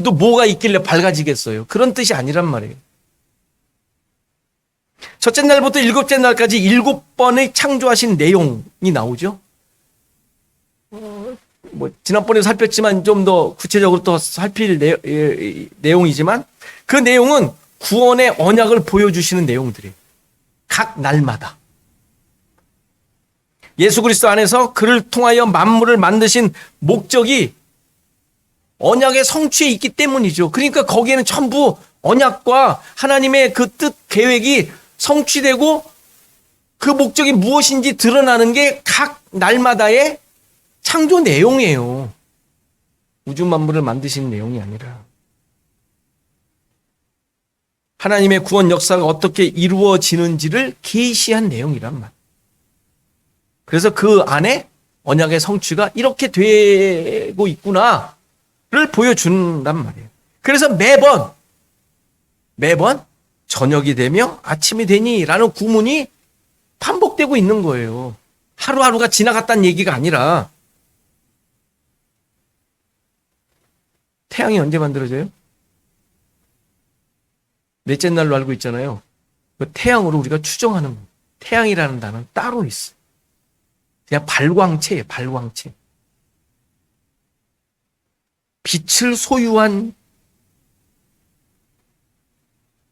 또 뭐가 있길래 밝아지겠어요? 그런 뜻이 아니란 말이에요. 첫째 날부터 일곱째 날까지 7번의 창조하신 내용이 나오죠. 뭐 지난번에 살폈지만 좀 더 구체적으로 또 살필 내용이지만 그 내용은 구원의 언약을 보여주시는 내용들이에요. 각 날마다. 예수 그리스도 안에서 그를 통하여 만물을 만드신 목적이 언약의 성취에 있기 때문이죠. 그러니까 거기에는 전부 언약과 하나님의 그 뜻 계획이 성취되고 그 목적이 무엇인지 드러나는 게 각 날마다의 창조 내용이에요. 우주 만물을 만드신 내용이 아니라 하나님의 구원 역사가 어떻게 이루어지는지를 계시한 내용이란 말. 그래서 그 안에 언약의 성취가 이렇게 되고 있구나를 보여준단 말이에요. 그래서 매번 저녁이 되며 아침이 되니라는 구문이 반복되고 있는 거예요. 하루하루가 지나갔다는 얘기가 아니라 태양이 언제 만들어져요? 넷째 날로 알고 있잖아요. 그 태양으로 우리가 추정하는 거예요. 태양이라는 단어는 따로 있어요. 그냥 발광체예요. 발광체. 빛을 소유한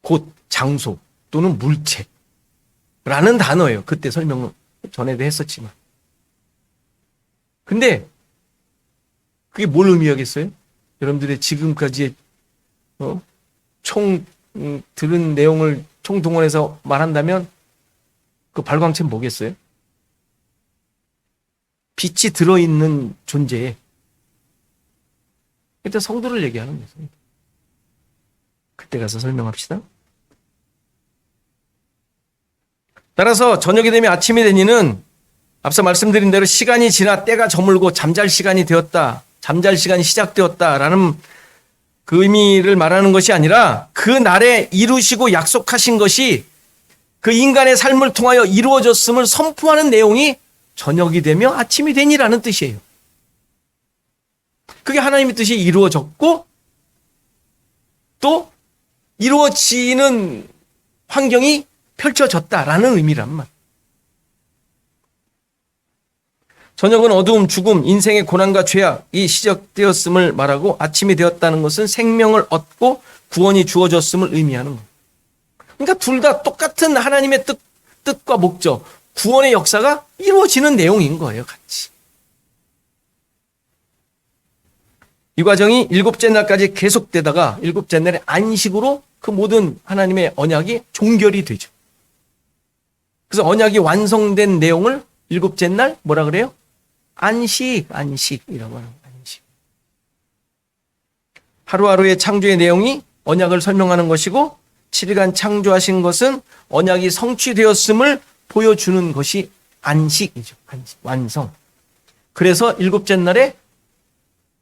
곳, 장소 또는 물체라는 단어예요. 그때 설명을 전에도 했었지만. 근데 그게 뭘 의미하겠어요? 여러분들의 지금까지의 총 들은 내용을 총동원해서 말한다면 그 발광체는 뭐겠어요? 빛이 들어있는 존재에 그때 성도를 얘기하는 거죠. 그때 가서 설명합시다. 따라서 저녁이 되면 아침이 되니는 앞서 말씀드린 대로 시간이 지나 때가 저물고 잠잘 시간이 되었다. 잠잘 시간이 시작되었다라는 그 의미를 말하는 것이 아니라 그 날에 이루시고 약속하신 것이 그 인간의 삶을 통하여 이루어졌음을 선포하는 내용이 저녁이 되며 아침이 되니라는 뜻이에요. 그게 하나님의 뜻이 이루어졌고 또 이루어지는 환경이 펼쳐졌다라는 의미란 말. 저녁은 어두움, 죽음, 인생의 고난과 죄악이 시작되었음을 말하고 아침이 되었다는 것은 생명을 얻고 구원이 주어졌음을 의미하는 거예요. 그러니까 둘 다 똑같은 하나님의 뜻과 목적, 구원의 역사가 이루어지는 내용인 거예요, 같이. 이 과정이 7째 날까지 계속되다가 7째 날에 안식으로 그 모든 하나님의 언약이 종결이 되죠. 그래서 언약이 완성된 내용을 7째 날 뭐라 그래요? 안식이라고 하는 거예요. 안식. 하루하루의 창조의 내용이 언약을 설명하는 것이고 7일간 창조하신 것은 언약이 성취되었음을 보여주는 것이 안식이죠. 안식, 완성. 그래서 7째 날에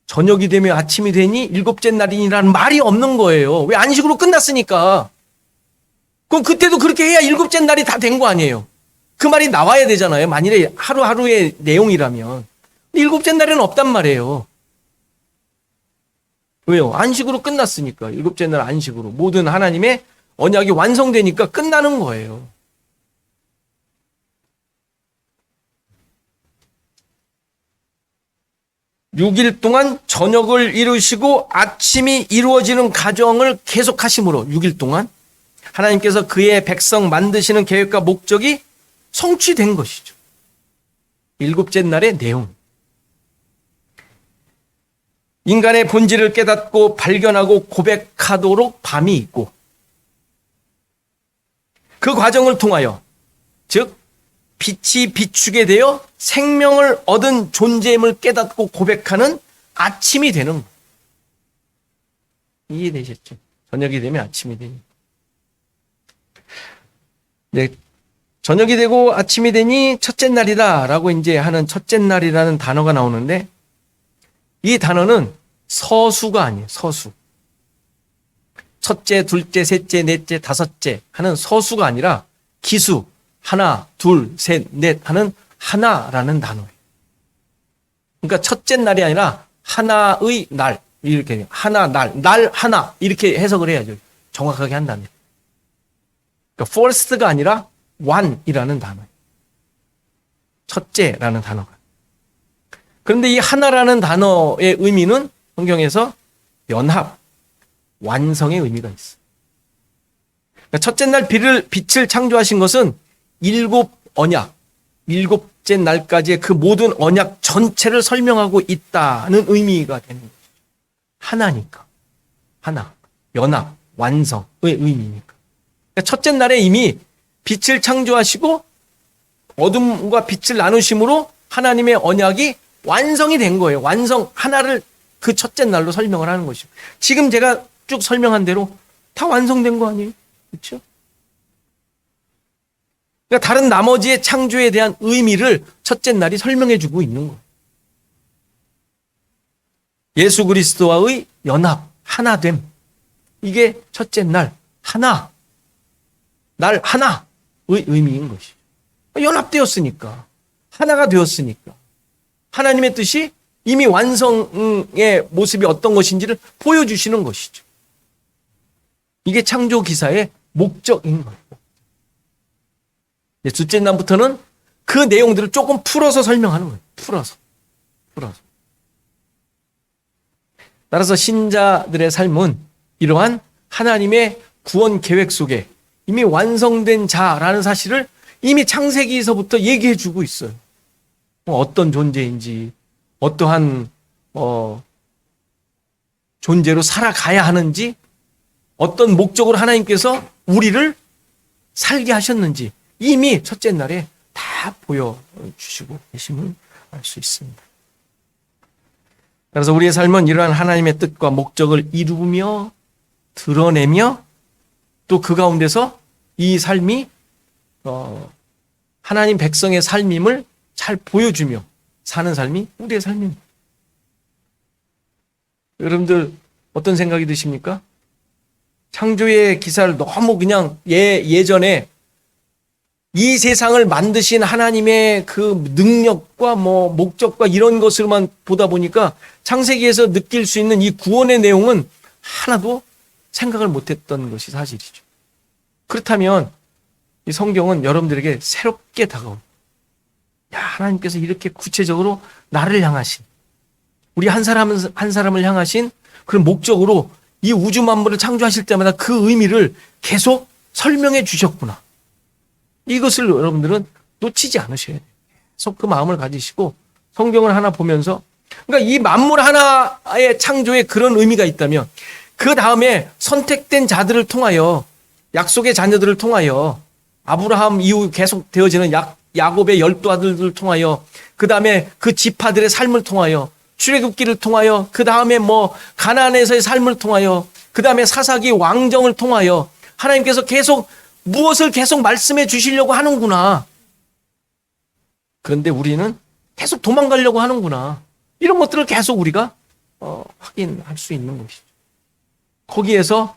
저녁이 되며 아침이 되니 7째 날이니라는 말이 없는 거예요. 왜? 안식으로 끝났으니까. 그럼 그때도 그렇게 해야 7째 날이 다 된 거 아니에요. 그 말이 나와야 되잖아요. 만일에 하루하루의 내용이라면. 7째 날에는 없단 말이에요. 왜요? 안식으로 끝났으니까. 7째 날 안식으로. 모든 하나님의 언약이 완성되니까 끝나는 거예요. (6일) 동안 저녁을 이루시고 아침이 이루어지는 과정을 계속하심으로 6일 동안 하나님께서 그의 백성 만드시는 계획과 목적이 성취된 것이죠. 7째 날의 내용. 인간의 본질을 깨닫고 발견하고 고백하도록 밤이 있고 그 과정을 통하여 즉 빛이 비추게 되어 생명을 얻은 존재임을 깨닫고 고백하는 아침이 되는 거예요. 이해되셨죠? 저녁이 되면 아침이 되니. 네, 저녁이 되고 아침이 되니 첫째 날이다 라고 이제 하는 첫째 날이라는 단어가 나오는데, 이 단어는 서수가 아니에요. 서수. 첫째, 둘째, 셋째, 넷째, 다섯째 하는 서수가 아니라 기수, 하나, 둘, 셋, 넷 하는 하나라는 단어예요. 그러니까 첫째 날이 아니라 하나의 날, 이렇게 하나 날, 날 하나 이렇게 해석을 해야죠. 정확하게 한다면. 그러니까 first가 아니라 one이라는 단어예요. 첫째라는 단어가. 그런데 이 하나라는 단어의 의미는 성경에서 연합, 완성의 의미가 있어요. 그러니까 첫째 날 빛을 창조하신 것은 일곱 언약, 일곱째 날까지의 그 모든 언약 전체를 설명하고 있다는 의미가 되는 거죠. 하나니까. 하나, 연합, 완성의 의미니까. 그러니까 첫째 날에 이미 빛을 창조하시고 어둠과 빛을 나누심으로 하나님의 언약이 완성이 된 거예요. 완성 하나를 그 첫째 날로 설명을 하는 것이죠. 지금 제가 쭉 설명한 대로 다 완성된 거 아니에요? 그렇죠? 그러니까 다른 나머지의 창조에 대한 의미를 첫째 날이 설명해 주고 있는 거예요. 예수 그리스도와의 연합, 하나됨. 이게 첫째 날, 하나. 날 하나의 의미인 것이죠. 연합되었으니까. 하나가 되었으니까. 하나님의 뜻이 이미 완성의 모습이 어떤 것인지를 보여주시는 것이죠. 이게 창조 기사의 목적인 거예요. 둘째 날부터는 그 내용들을 조금 풀어서 설명하는 거예요. 풀어서. 따라서 신자들의 삶은 이러한 하나님의 구원 계획 속에 이미 완성된 자라는 사실을 이미 창세기에서부터 얘기해 주고 있어요. 어떤 존재인지, 어떠한 존재로 살아가야 하는지, 어떤 목적으로 하나님께서 우리를 살게 하셨는지 이미 첫째 날에 다 보여주시고 계심을 알 수 있습니다. 그래서 우리의 삶은 이러한 하나님의 뜻과 목적을 이루며 드러내며 또 그 가운데서 이 삶이 하나님 백성의 삶임을 잘 보여주며 사는 삶이 우리의 삶입니다. 여러분들 어떤 생각이 드십니까? 창조의 기사를 너무 그냥 예전에 이 세상을 만드신 하나님의 그 능력과 목적과 이런 것으로만 보다 보니까 창세기에서 느낄 수 있는 이 구원의 내용은 하나도 생각을 못했던 것이 사실이죠. 그렇다면 이 성경은 여러분들에게 새롭게 다가옵니다. 야, 하나님께서 이렇게 구체적으로 나를 향하신, 우리 한 사람을 향하신 그런 목적으로 이 우주 만물을 창조하실 때마다 그 의미를 계속 설명해 주셨구나. 이것을 여러분들은 놓치지 않으셔야 돼요. 계속 그 마음을 가지시고 성경을 하나 보면서, 그러니까 이 만물 하나의 창조에 그런 의미가 있다면 그 다음에 선택된 자들을 통하여, 약속의 자녀들을 통하여, 아브라함 이후 계속 되어지는 야곱의 12 아들들을 통하여, 그 다음에 그 지파들의 삶을 통하여, 출애굽기를 통하여, 그 다음에 가나안에서의 삶을 통하여, 그 다음에 사사기 왕정을 통하여 하나님께서 계속 무엇을 계속 말씀해 주시려고 하는구나. 그런데 우리는 계속 도망가려고 하는구나. 이런 것들을 계속 우리가 확인할 수 있는 것이죠. 거기에서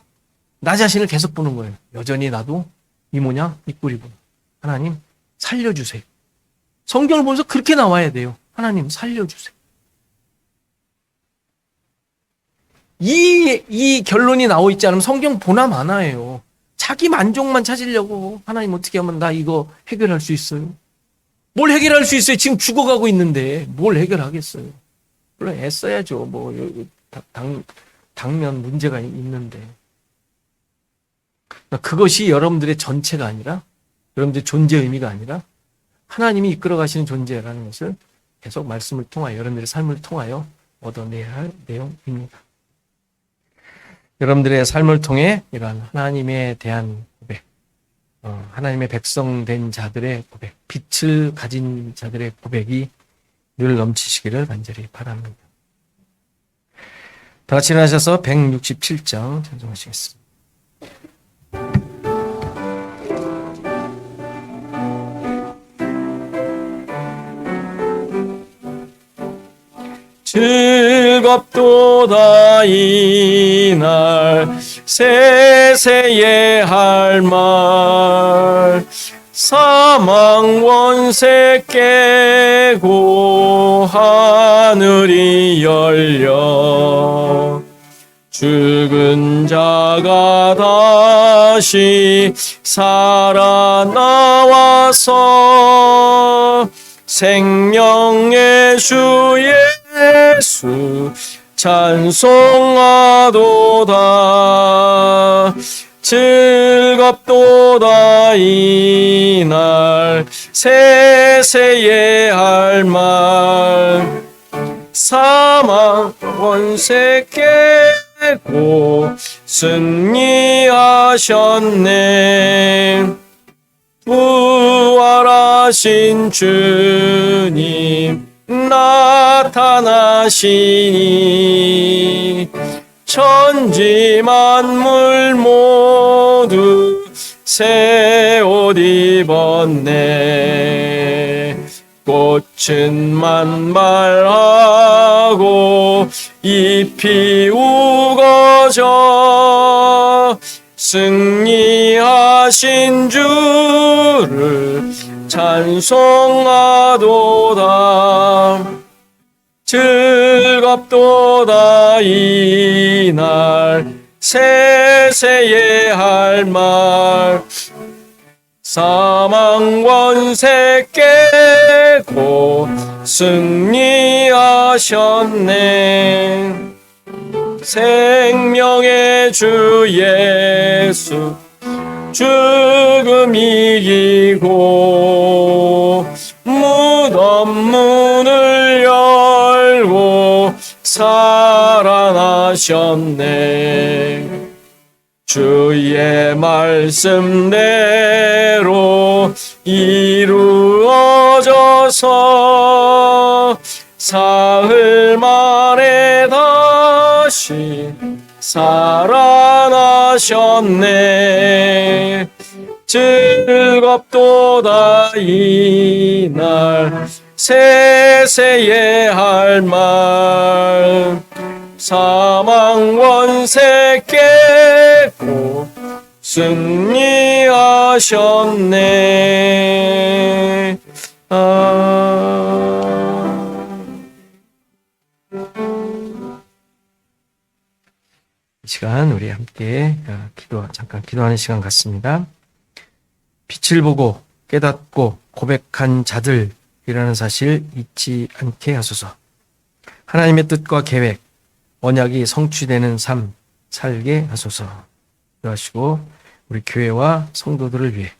나 자신을 계속 보는 거예요. 여전히 나도 이 모양 이 꼴이구나. 하나님 살려주세요. 성경을 보면서 그렇게 나와야 돼요. 하나님 살려주세요. 이 결론이 나와 있지 않으면 성경 보나 마나예요. 자기 만족만 찾으려고 하나님 어떻게 하면 나 이거 해결할 수 있어요? 뭘 해결할 수 있어요? 지금 죽어가고 있는데 뭘 해결하겠어요? 물론 애써야죠. 당면 문제가 있는데. 그것이 여러분들의 전체가 아니라, 여러분들의 존재 의미가 아니라 하나님이 이끌어 가시는 존재라는 것을 계속 말씀을 통하여, 여러분들의 삶을 통하여 얻어내야 할 내용입니다. 여러분들의 삶을 통해 이러한 하나님에 대한 고백, 하나님의 백성 된 자들의 고백, 빛을 가진 자들의 고백이 늘 넘치시기를 간절히 바랍니다. 다 같이 일어나셔서 167장 찬송하시겠습니다. 즐겁도다 이날 세세에 할 말 사망 원세 깨고 하늘이 열려 죽은 자가 다시 살아나와서 생명의 주 예수 찬송하도다 즐겁도다 이날 세세에 할 말 사망 원세 깨고 승리하셨네 부활하신 주님 나타나시니 천지 만물 모두 새 옷 입었네 꽃은 만발하고 잎이 우거져 승리하신 주를 찬송하도다 즐겁도다 이날 세세에 할 말 사망 원세 깨고 승리하셨네 생명의 주 예수 죽음 이기고 무덤 문을 열고 살아나셨네 주의 말씀대로 이루어져서 사흘 만에 다시 살아나셨네 즐겁도다 이날 세세에 할 말 사망 원세 깨고 승리하셨네 이 시간 우리 함께 잠깐 기도하는 시간 같습니다. 빛을 보고 깨닫고 고백한 자들이라는 사실 잊지 않게 하소서. 하나님의 뜻과 계획, 언약이 성취되는 삶 살게 하소서. 기도하시고 우리 교회와 성도들을 위해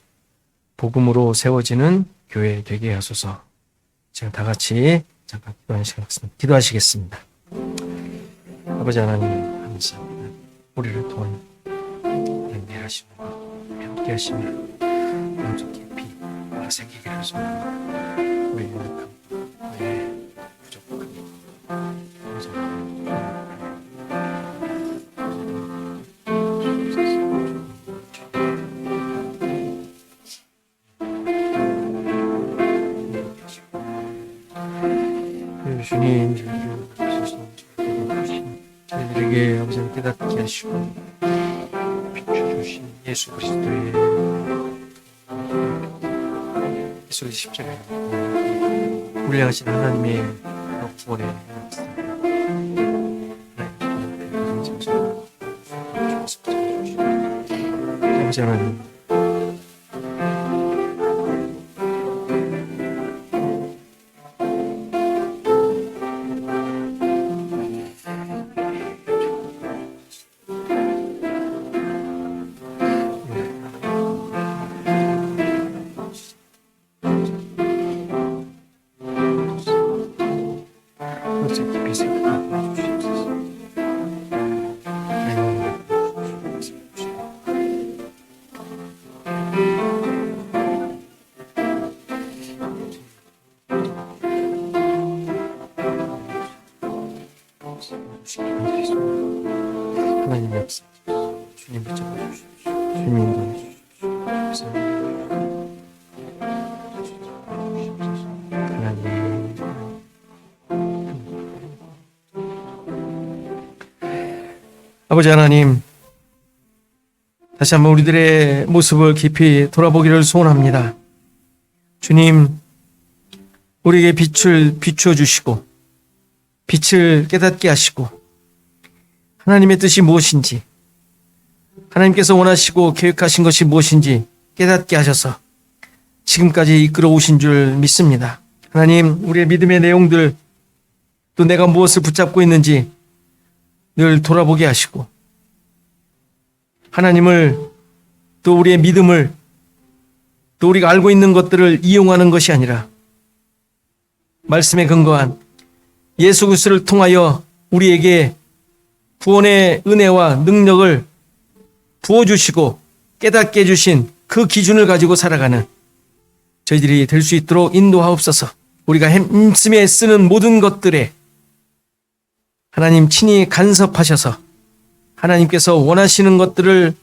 복음으로 세워지는 교회 되게 하소서. 지금 다 같이 잠깐 기도하는 시간 같습니다. 기도하시겠습니다. 아버지 하나님 감사합니다. 우리를 통한 인내하시고 함께 하시며 영적 깊이 새기게 하소서. 우리의 약함, 우리의 부족함, 주님, 저희들에게 아버지를 깨닫게 하시고 비춰주신 예수 그리스도의 예수의 십자가에 물려하신 하나님의 구원의 아버지 하나님 하나님 역사 주님 붙잡아 주십시오. 주님 인도해 주십시오. 하나님 아버지 하나님, 다시 한번 우리들의 모습을 깊이 돌아보기를 소원합니다. 주님, 우리에게 빛을 비추어 주시고 빛을 깨닫게 하시고 하나님의 뜻이 무엇인지, 하나님께서 원하시고 계획하신 것이 무엇인지 깨닫게 하셔서 지금까지 이끌어 오신 줄 믿습니다. 하나님, 우리의 믿음의 내용들, 또 내가 무엇을 붙잡고 있는지 늘 돌아보게 하시고, 하나님을, 또 우리의 믿음을, 또 우리가 알고 있는 것들을 이용하는 것이 아니라 말씀에 근거한 예수 그리스도를 통하여 우리에게 구원의 은혜와 능력을 부어주시고 깨닫게 해주신 그 기준을 가지고 살아가는 저희들이 될 수 있도록 인도하옵소서. 우리가 힘쓰며 쓰는 모든 것들에 하나님 친히 간섭하셔서 하나님께서 원하시는 것들을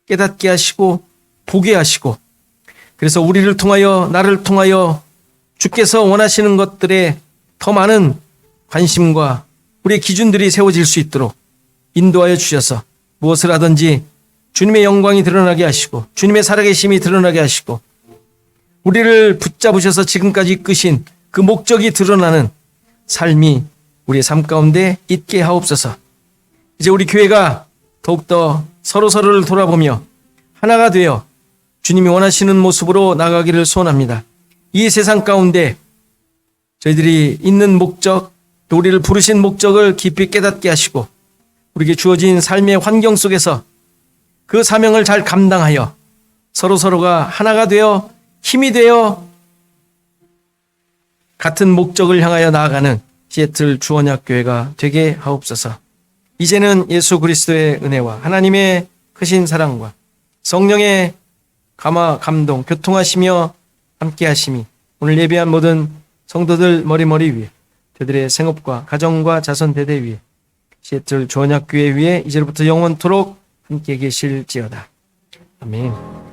깨닫게 하시고 보게 하시고, 그래서 우리를 통하여, 나를 통하여 주께서 원하시는 것들에 더 많은 관심과 우리의 기준들이 세워질 수 있도록 인도하여 주셔서 무엇을 하든지 주님의 영광이 드러나게 하시고 주님의 살아계심이 드러나게 하시고 우리를 붙잡으셔서 지금까지 이끄신 그 목적이 드러나는 삶이 우리의 삶 가운데 있게 하옵소서. 이제 우리 교회가 더욱더 서로서로를 돌아보며 하나가 되어 주님이 원하시는 모습으로 나가기를 소원합니다. 이 세상 가운데 저희들이 있는 목적, 또 우리를 부르신 목적을 깊이 깨닫게 하시고 우리에게 주어진 삶의 환경 속에서 그 사명을 잘 감당하여 서로서로가 하나가 되어 힘이 되어 같은 목적을 향하여 나아가는 시애틀 주언약교회가 되게 하옵소서. 이제는 예수 그리스도의 은혜와 하나님의 크신 사랑과 성령의 감화, 감동, 교통하시며 함께 하심이 오늘 예배한 모든 성도들 머리머리 위에, 저들의 생업과 가정과 자손 대대 위에, 시애틀 주언약교회 위에 이제부터 영원토록 함께 계실지어다. 아멘.